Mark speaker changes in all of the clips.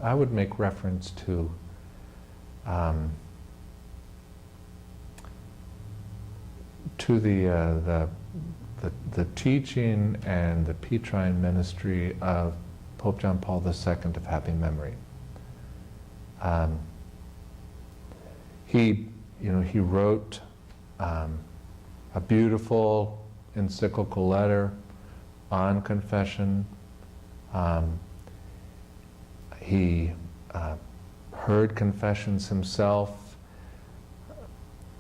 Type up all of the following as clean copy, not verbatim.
Speaker 1: I would make reference to the teaching and the Petrine ministry of Pope John Paul II of happy memory. He wrote a beautiful encyclical letter on confession. He heard confessions himself.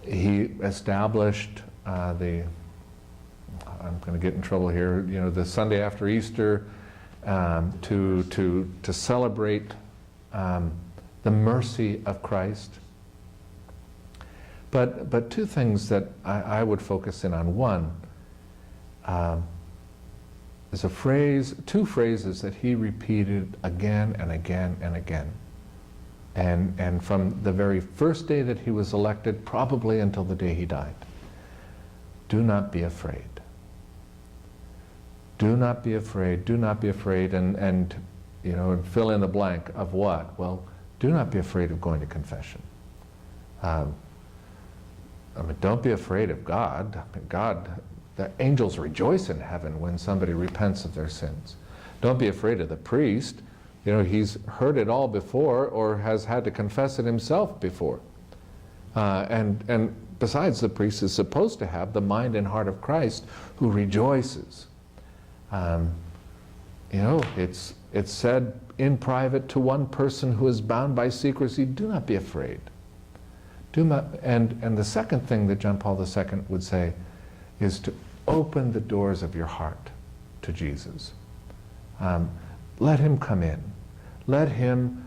Speaker 1: He established I'm going to get in trouble here, the Sunday after Easter to celebrate the mercy of Christ. But two things that I would focus in on. One is two phrases that he repeated again and again and again. And from the very first day that he was elected, probably until the day he died. Do not be afraid. Do not be afraid. Do not be afraid. And fill in the blank of what? Well, do not be afraid of going to confession. Don't be afraid of God. The angels rejoice in heaven when somebody repents of their sins. Don't be afraid of the priest. He's heard it all before or has had to confess it himself before. And besides, the priest is supposed to have the mind and heart of Christ who rejoices. It's said in private to one person who is bound by secrecy, do not be afraid. And the second thing that John Paul II would say is to open the doors of your heart to Jesus. Let him come in. Let him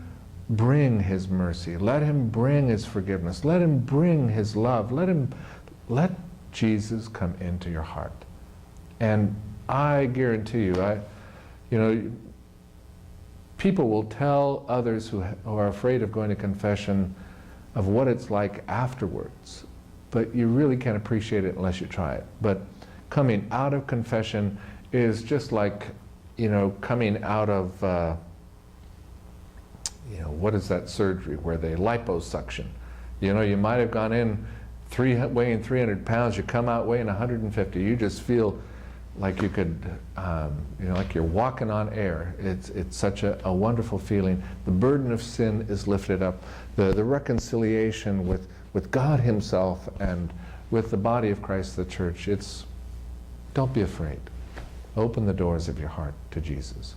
Speaker 1: bring his mercy. Let him bring his forgiveness. Let him bring his love. Let Jesus come into your heart. And I guarantee you, people will tell others who are afraid of going to confession of what it's like afterwards, but you really can't appreciate it unless you try it. But coming out of confession is just like, coming out of, what is that surgery where they liposuction? You might have gone in weighing 300 pounds, you come out weighing 150. You just feel like you could, like you're walking on air. It's such a wonderful feeling. The burden of sin is lifted up. The reconciliation with God himself and with the body of Christ, the church. Don't be afraid. Open the doors of your heart to Jesus.